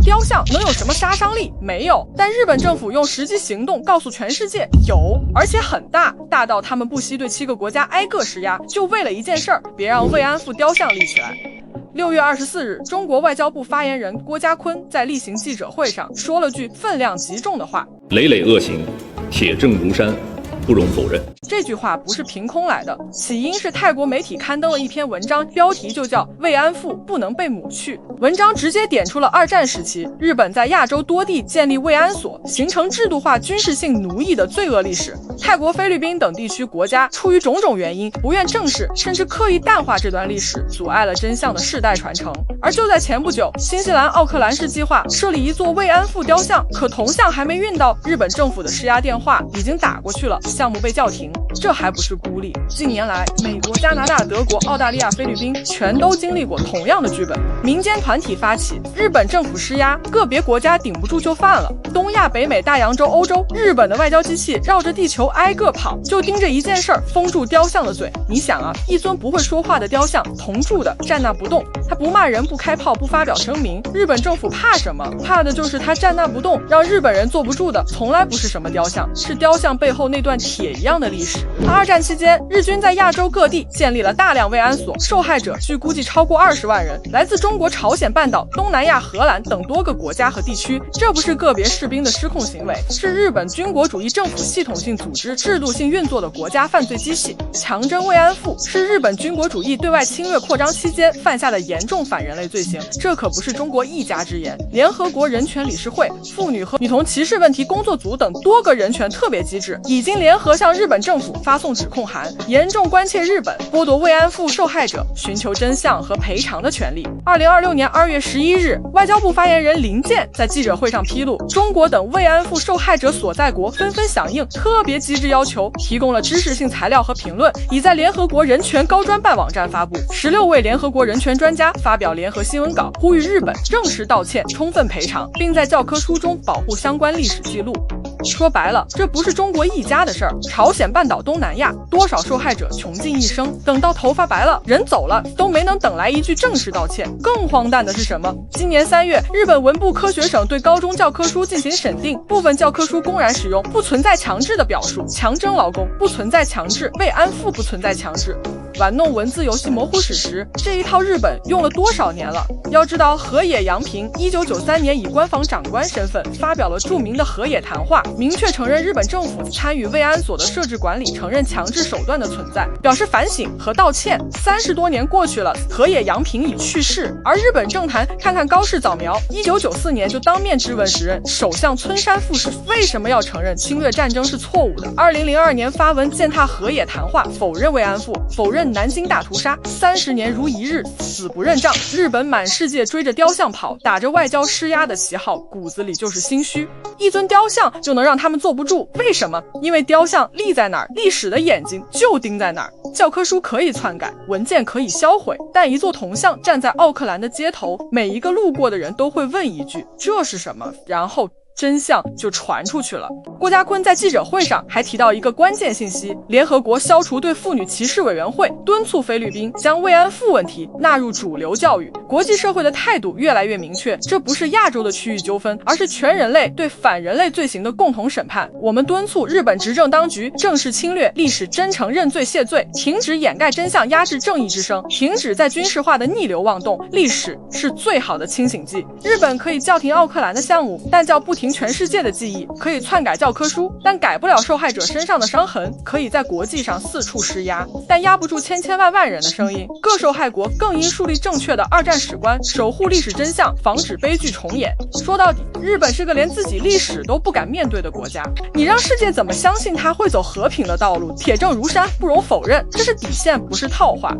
雕像能有什么杀伤力？没有。但日本政府用实际行动告诉全世界有，而且很大，大到他们不惜对7个国家挨个施压，就为了一件事儿，别让慰安妇雕像立起来。6月24日，中国外交部发言人郭家坤在例行记者会上说了句分量极重的话：累累恶行，铁证如山，不容否认。这句话不是凭空来的，起因是泰国媒体刊登了一篇文章，标题就叫慰安妇不能被抹去。文章直接点出了2战时期日本在亚洲多地建立慰安所，形成制度化军事性奴役的罪恶历史。泰国、菲律宾等地区国家出于种种原因不愿正视，甚至刻意淡化这段历史，阻碍了真相的世代传承。而就在前不久，新西兰奥克兰市计划设立一座慰安妇雕像，可铜像还没运到，日本政府的施压电话已经打过去了，项目被叫停。这还不是孤立，近年来美国、加拿大、德国、澳大利亚、菲律宾全都经历过同样的剧本。民间团体发起，日本政府施压，个别国家顶不住就范了。东亚、北美、大洋洲、欧洲，日本的外交机器绕着地球挨个跑，就盯着一件事儿，封住雕像的嘴。你想啊，一尊不会说话的雕像，铜铸的，站那不动，他不骂人、不开炮、不发表声明，日本政府怕什么？怕的就是他站那不动，让日本人坐不住的，从来不是什么雕像，是雕像背后那段铁一样的历史。2战期间，日军在亚洲各地建立了大量慰安所，受害者据估计超过20万人，来自中国、朝鲜半岛、东南亚、荷兰等多个国家和地区。这不是个别士兵的失控行为，是日本军国主义政府系统性组织、制度性运作的国家犯罪机器。强征慰安妇是日本军国主义对外侵略扩张期间犯下的严重反人类罪行，这可不是中国一家之言。联合国人权理事会、妇女和女童歧视问题工作组等多个人权特别机制已经联合向日本政府发送指控函，严重关切日本剥夺慰安妇受害者寻求真相和赔偿的权利。2026年2月11日，外交部发言人林健在记者会上披露，中国等慰安妇受害者所在国纷纷响应特别机制要求，提供了知识性材料和评论，已在联合国人权高专办网站发布。16位联合国人权专家发表联合新闻稿，呼吁日本正式道歉、充分赔偿，并在教科书中保护相关历史记录。说白了，这不是中国一家的事儿。朝鲜半岛、东南亚多少受害者穷尽一生，等到头发白了，人走了，都没能等来一句正式道歉。更荒诞的是什么？今年3月，日本文部科学省对高中教科书进行审定，部分教科书公然使用不存在强制的表述，强征劳工不存在强制，慰安妇不存在强制，玩弄文字游戏模糊史实，这一套日本用了多少年了？要知道，河野洋平1993年以官房长官身份发表了著名的河野谈话，明确承认日本政府参与慰安所的设置管理，承认强制手段的存在，表示反省和道歉。30多年过去了，河野洋平已去世，而日本政坛看看高市早苗，1994年就当面质问时任首相村山富市为什么要承认侵略战争是错误的。2002年发文践踏河野谈话，否认慰安妇，否认南京大屠杀，30年如一日，死不认账。日本满世界追着雕像跑，打着外交施压的旗号，骨子里就是心虚。一尊雕像就能让他们坐不住，为什么？因为雕像立在哪儿，历史的眼睛就盯在哪儿。教科书可以篡改，文件可以销毁，但一座铜像站在奥克兰的街头，每一个路过的人都会问一句：这是什么？然后真相就传出去了。郭家坤在记者会上还提到一个关键信息，联合国消除对妇女歧视委员会敦促菲律宾将慰安妇问题纳入主流教育。国际社会的态度越来越明确，这不是亚洲的区域纠纷，而是全人类对反人类罪行的共同审判。我们敦促日本执政当局正视侵略历史，真诚认罪谢罪，停止掩盖真相，压制正义之声，停止在军事化的逆流妄动。历史是最好的清醒剂。日本可以叫停奥克兰的项目，但叫不停全世界的记忆，可以篡改教科书，但改不了受害者身上的伤痕，可以在国际上四处施压，但压不住千千万万人的声音。各受害国更应树立正确的2战史观，守护历史真相，防止悲剧重演。说到底，日本是个连自己历史都不敢面对的国家，你让世界怎么相信他会走和平的道路？铁证如山，不容否认，这是底线，不是套话。